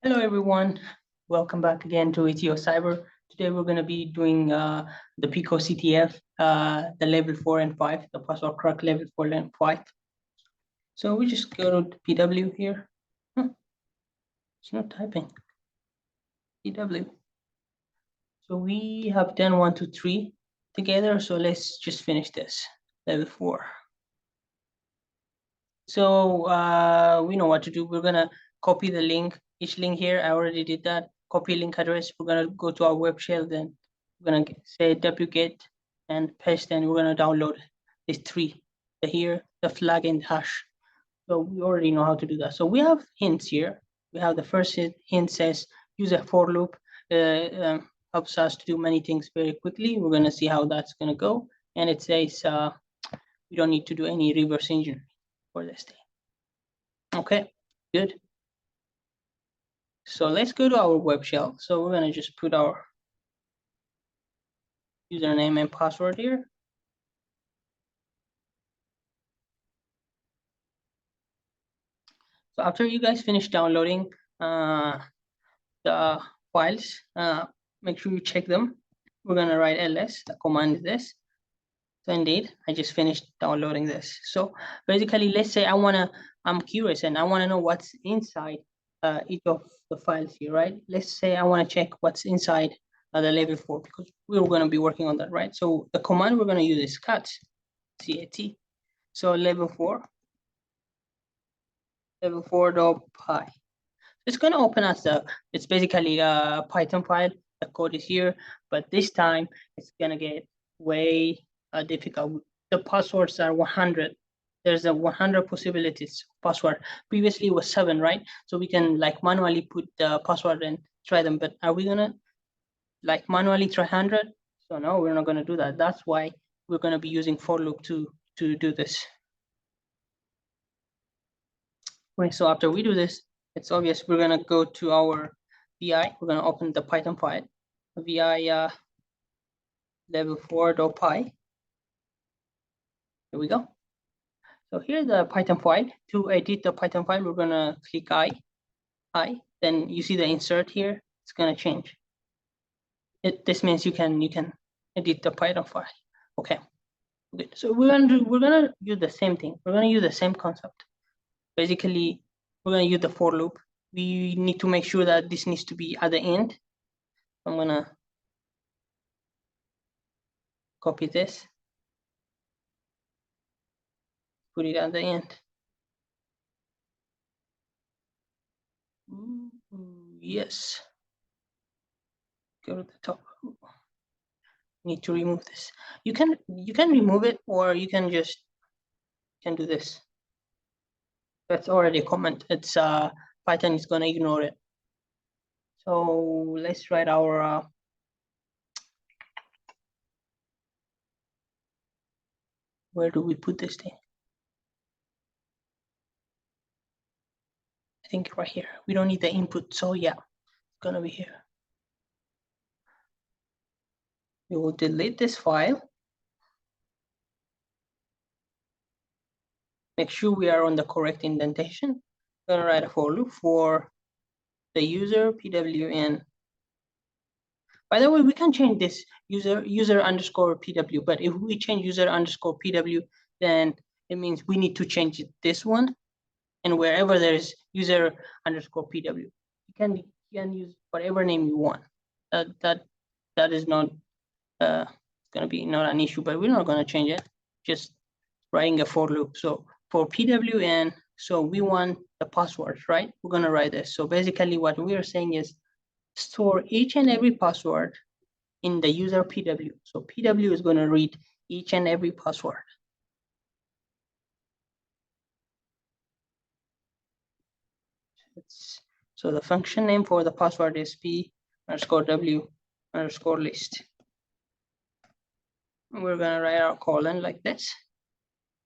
Hello, everyone. Welcome back again to ETO Cyber. Today, we're going to be doing the picoCTF, the level 4 and 5, the password crack level 4 and 5. So we just go to PW here. It's not typing. PW. So we have done 1, 2, 3 together. So let's just finish this level 4. So we know what to do. We're going to copy the link, each link here. I already did that. Copy link address. We're going to go to our web shell. Then we're going to say wget and paste. And we're going to download these three, the here, the flag, and hash. So we already know how to do that. So we have hints here. We have the first hint says use a for loop. Helps us to do many things very quickly. We're going to see how that's going to go. And it says we don't need to do any reverse engineering for this thing. Okay, good. So let's go to our web shell. So we're going to just put our username and password here. So after you guys finish downloading the files, make sure you check them. We're going to write ls. The command is this. So indeed, I just finished downloading this. So basically, let's say I'm curious and I want to know what's inside each of the files here, right? Let's say I want to check what's inside the level 4 because we're going to be working on that, right? So the command we're going to use is cat, C-A-T. So level 4.py. It's going to open us it's basically a Python file. The code is here, but this time it's going to get way difficult. The passwords are 100. There's a 100 possibilities password. Previously it was 7, right? So we can like manually put the password and try them. But are we gonna like manually try 100? So no, we're not gonna do that. That's why we're gonna be using for loop to do this. Okay, so after we do this, it's obvious we're gonna go to our VI. We're gonna open the Python file, VI level 4.py. Here we go. So here's the Python file. To edit the Python file, we're gonna click I. Then you see the insert here. It's gonna change. This means you can edit the Python file. Okay. Good. So we're gonna use the same thing. We're gonna use the same concept. Basically, we're gonna use the for loop. We need to make sure that this needs to be at the end. I'm gonna copy this, put it at the end. Yes. Go to the top. Need to remove this. You can remove it, or you can just do this. That's already a comment. It's Python is gonna ignore it. So let's write our where do we put this thing? I think right here. We don't need the input, so yeah, it's gonna be here. We will delete this file. Make sure we are on the correct indentation. I'm gonna write a for loop for the user pwn. By the way, we can change this user underscore pw, but if we change user underscore pw, then it means we need to change this one. And wherever there's user underscore pw, you can use whatever name you want. That is not gonna be not an issue, but we're not gonna change it. Just writing a for loop. So for pwn, so we want the passwords, right? We're gonna write this. So basically what we are saying is store each and every password in the user pw. So pw is gonna read each and every password. So the function name for the password is p underscore w underscore list. We're gonna write our colon like this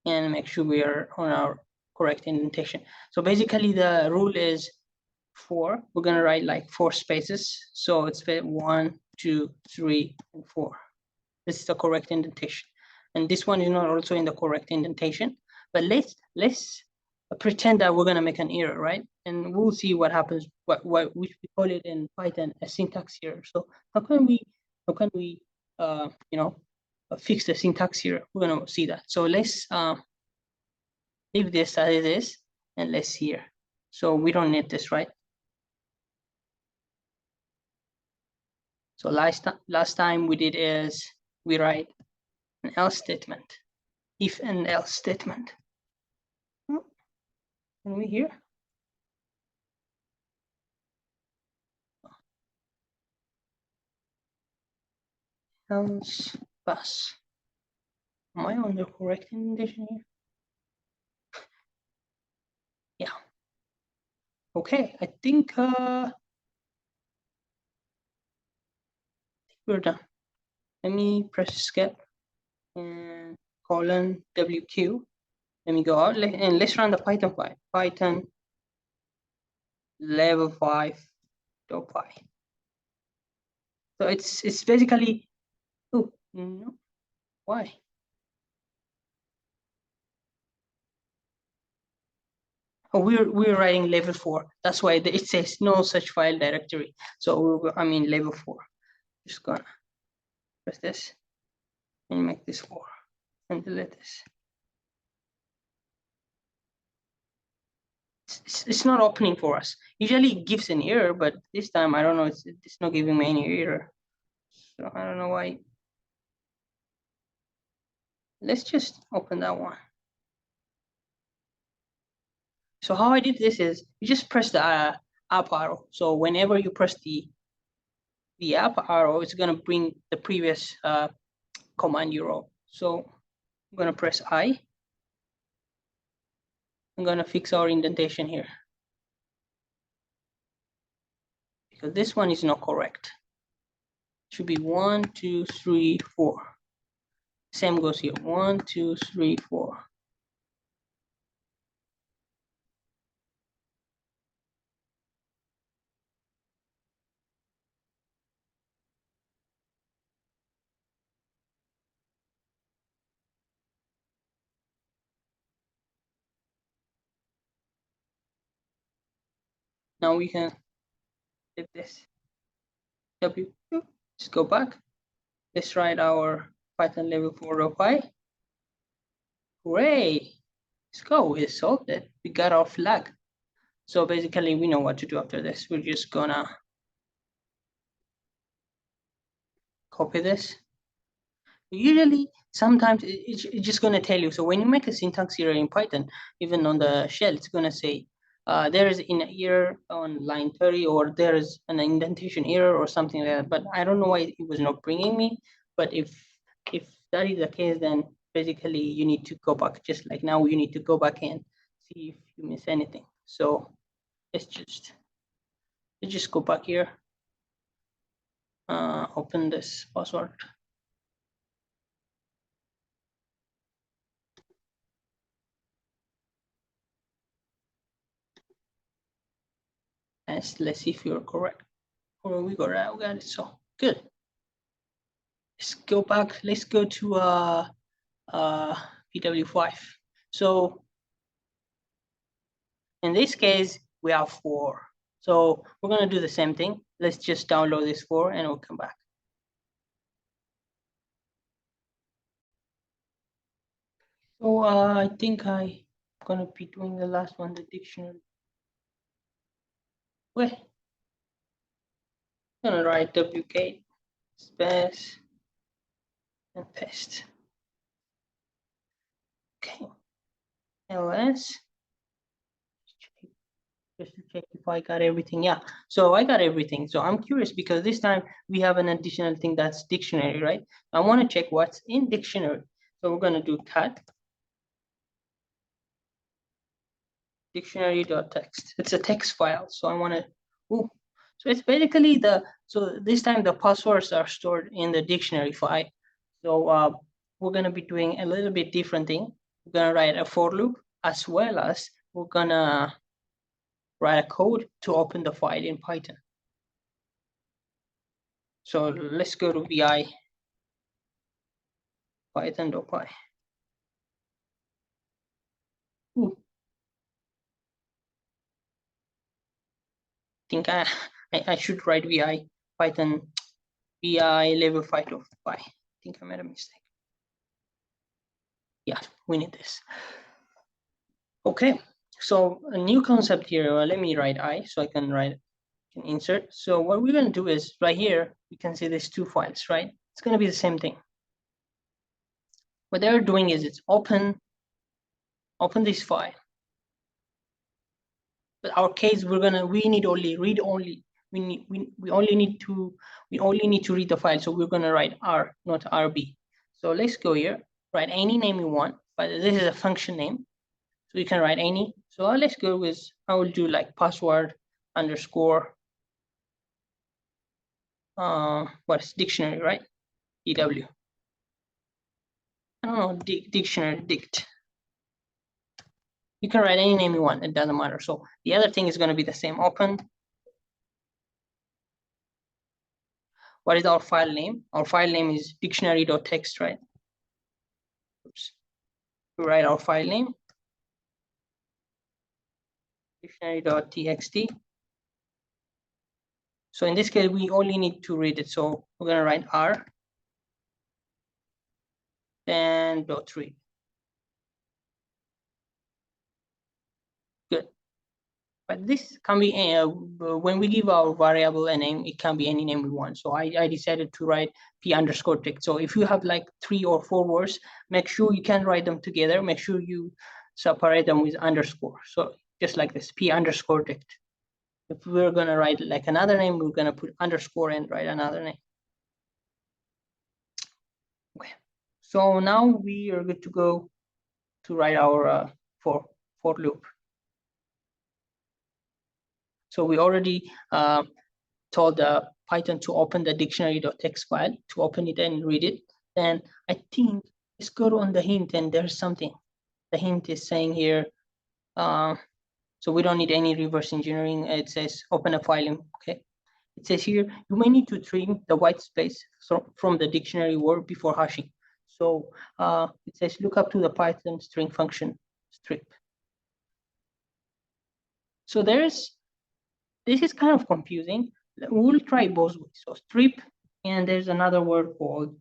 and make sure we are on our correct indentation. So basically the rule is 4. We're gonna write like 4 spaces. So it's 1, 2, 3, and 4. This is the correct indentation. And this one is not also in the correct indentation, but let's pretend that we're gonna make an error, right? And we'll see what happens. What which we call it in Python a syntax error. So how can we you know fix the syntax error? We're gonna see that. So let's leave this as it is, and let's see here. So we don't need this, right? So last time we did is we write an else statement, if and else statement. Can we hear? Else pass. Am I on the correct indentation here? Yeah. Okay, I think we're done. Let me press escape and colon WQ. Let me go out and let's run the Python file. Python level 5.py. So it's basically, oh no, why? Oh, we're writing level 4. That's why it says no such file directory. So I mean level 4. Just gonna press this and make this 4 and delete this. It's not opening for us. Usually it gives an error, but this time I don't know. It's not giving me any error. So I don't know why. Let's just open that one. So how I did this is you just press the up arrow. So whenever you press the up arrow, it's gonna bring the previous command you wrote. So I'm gonna press I. I'm gonna fix our indentation here because this one is not correct. It should be 1, 2, 3, 4. Same goes here. 1, 2, 3, 4. Now we can hit this. W. Let's go back. Let's write our Python level 4.py. Hooray! Let's go. We solved it. We got our flag. So basically, we know what to do after this. We're just gonna copy this. Usually, sometimes it's just gonna tell you. So when you make a syntax error in Python, even on the shell, it's gonna say there is an error on line 30, or there is an indentation error or something like that. But I don't know why it was not bringing me. But if that is the case, then basically you need to go back. Just like now, you need to go back and see if you miss anything. So let's just go back here. Open this password. And let's see if you're correct. Or we got it. So good. Let's go back. Let's go to PW5. So in this case, we have 4. So we're gonna do the same thing. Let's just download this 4 and we'll come back. So I think I'm gonna be doing the last one, the dictionary. Wait. I'm gonna write WK space and paste. Okay. LS. Just to check if I got everything. Yeah, so I got everything. So I'm curious because this time we have an additional thing that's dictionary, right? I want to check what's in dictionary. So we're going to do cat dictionary.txt. It's a text file. So I want to, so it's basically so this time the passwords are stored in the dictionary file. So we're going to be doing a little bit different thing. We're going to write a for loop, as well as we're going to write a code to open the file in Python. So let's go to vi python.py. think I should write vi Python vi level 5 of pi. I think I made a mistake. Yeah, we need this. Okay, so a new concept here. Let me write I so I can insert. So what we're going to do is right here, you can see there's two files, right? It's going to be the same thing. What they're doing is it's open this file. But our case, we need only read only. We only need to read the file. So we're going to write R, not RB. So let's go here, write any name you want, but this is a function name. So you can write any. So let's go with, I will do like password underscore, what is dictionary, right? DW. I don't know, dictionary, dict. You can write any name you want, it doesn't matter. So the other thing is going to be the same, open. What is our file name? Our file name is dictionary.txt, right? Oops. We write our file name, dictionary.txt. So in this case, we only need to read it. So we're going to write R, then .read. Good. But this can be, when we give our variable a name, it can be any name we want. So I decided to write p_text. So if you have like 3 or 4 words, make sure you can write them together. Make sure you separate them with underscore. So just like this, p_text. If we're going to write like another name, we're going to put underscore and write another name. Okay. So now we are good to go to write our for loop. So we already told Python to open the dictionary.txt file, to open it and read it. And I think let's go on the hint, and there's something. The hint is saying here, so we don't need any reverse engineering. It says open a file. Okay. It says here, you may need to trim the white space from the dictionary word before hashing. So it says look up to the Python string function strip. So this is kind of confusing. We'll try both ways. So strip, and there's another word called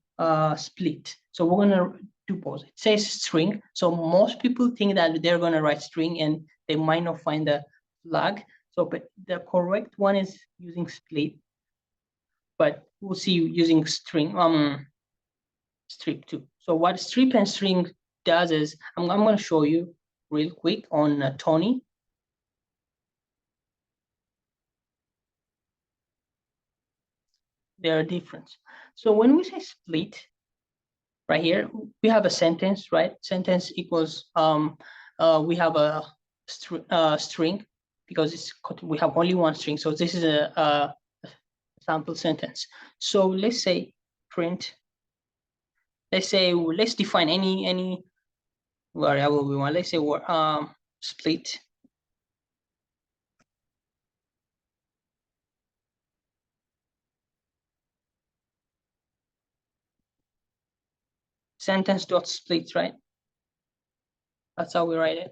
split. So we're gonna do both. It says string. So most people think that they're gonna write string and they might not find the flag. So but the correct one is using split. But we'll see using string, strip too. So what strip and string does is, I'm going to show you real quick on Tony. There are different. So when we say split, right here, we have a sentence, right? Sentence equals, we have a string because we have only one string. So this is a sample sentence. So let's say print, let's define any variable we want. Let's say split sentence.split, right? That's how we write it.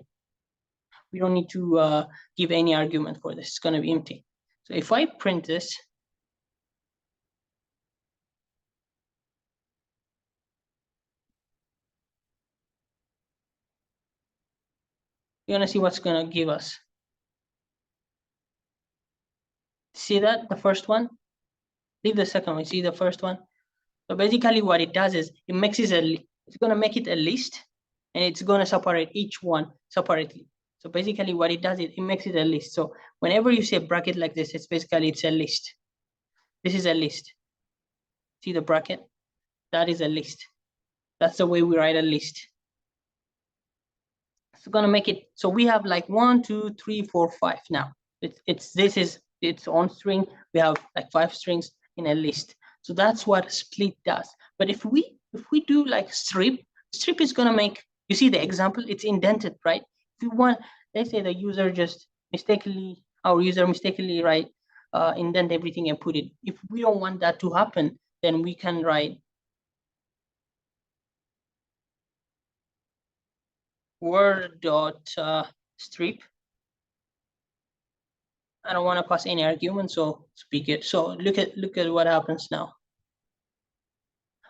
We don't need to give any argument for this. It's going to be empty. So if I print this, you're going to see what's going to give us. See that, the first one? Leave the second one. See the first one? So basically what it does is it makes it it's going to make it a list, and it's going to separate each one separately. So basically what it does is it makes it a list. So whenever you see a bracket like this, it's a list. This is a list. See the bracket? That is a list. That's the way we write a list. It's going to make it, so we have like 1, 2, 3, 4, 5 now. This is its own string. We have like 5 strings in a list. So that's what split does. But if we do like strip is going to make, you see the example, it's indented, right? If you want, let's say the user just mistakenly, our user mistakenly write, indent everything and put it. If we don't want that to happen, then we can write word.strip, I don't want to pass any argument, so speak it. So look at what happens now.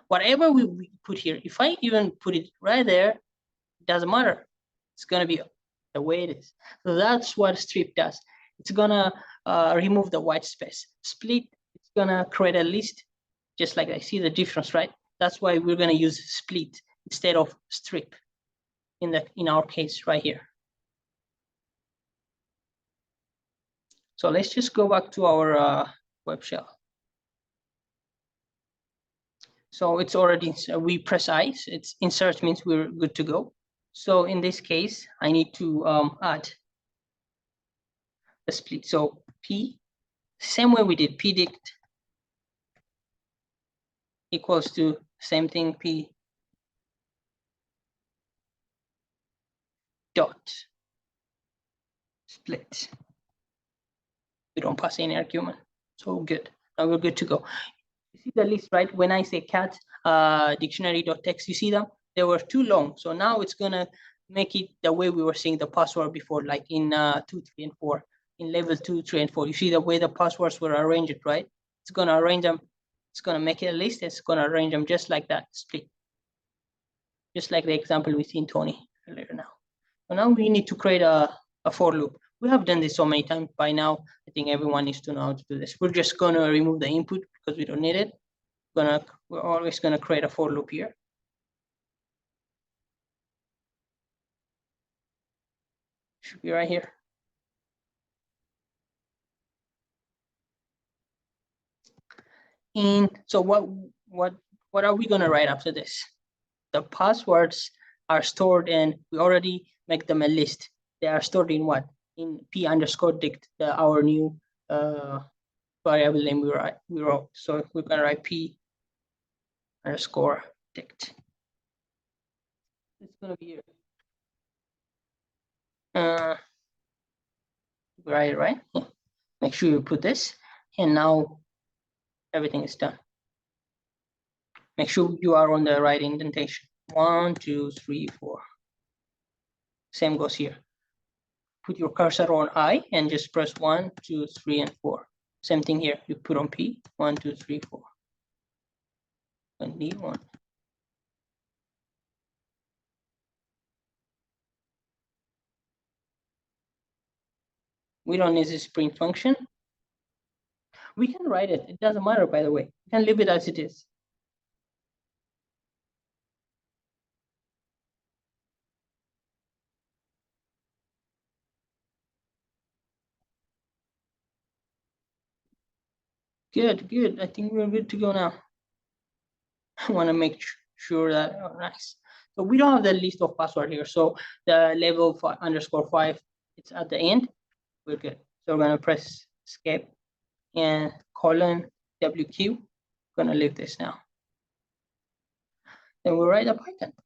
Whatever we put here, if I even put it right there, it doesn't matter. It's gonna be the way it is. So that's what strip does. It's gonna remove the white space. Split, it's gonna create a list, just like I see the difference, right? That's why we're gonna use split instead of strip in our case right here. So let's just go back to our web shell. So it's already, we press I, so it's insert means we're good to go. So in this case, I need to add the split. So P, same way we did pdict equals to same thing, P dot split. We don't pass any argument. So good. Now we're good to go. You see the list, right? When I say cat dictionary.txt, you see them? They were too long. So now it's gonna make it the way we were seeing the password before, like in 2, 3, and 4. In level 2, 3, and 4. You see the way the passwords were arranged, right? It's gonna arrange them. It's gonna make it a list. It's gonna arrange them just like that, split. Just like the example we see in Tony earlier now. So now we need to create a for loop. We have done this so many times by now. I think everyone needs to know how to do this. We're just gonna remove the input because we don't need it. We're always gonna create a for loop here. Should be right here. And so what are we gonna write after this? The passwords are stored and we already make them a list. They are stored in what? In p_dict, our new variable name we wrote. So we're gonna write p_dict. It's gonna be here. Right? Yeah. Make sure you put this, and now everything is done. Make sure you are on the right indentation. 1, 2, 3, 4. Same goes here. Put your cursor on I and just press 1, 2, 3, and 4. Same thing here. You put on P, 1, 2, 3, 4. And D1. We don't need this print function. We can write it. It doesn't matter, by the way. We can leave it as it is. Good. I think we're good to go now. I want to make sure that, oh, nice. So we don't have the list of password here. So the level _5, it's at the end. We're good. So we're going to press escape and :WQ. Going to leave this now. Then we'll write a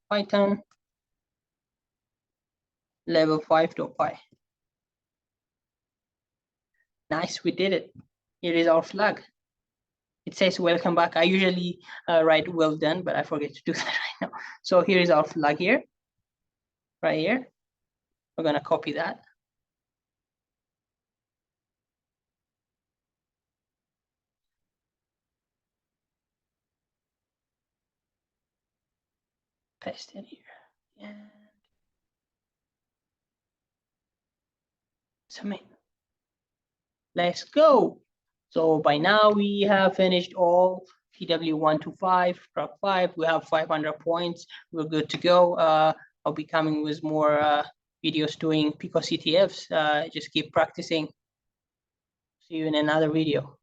Python level 5.py. Nice, we did it. Here is our flag. It says welcome back. I usually write well done, but I forget to do that right now. So here is our flag here, right here. We're gonna copy that. Paste it here. And submit. Let's go. So by now we have finished all PW1 to 5, Prac 5. We have 500 points. We're good to go. I'll be coming with more videos doing picoCTFs. Just keep practicing. See you in another video.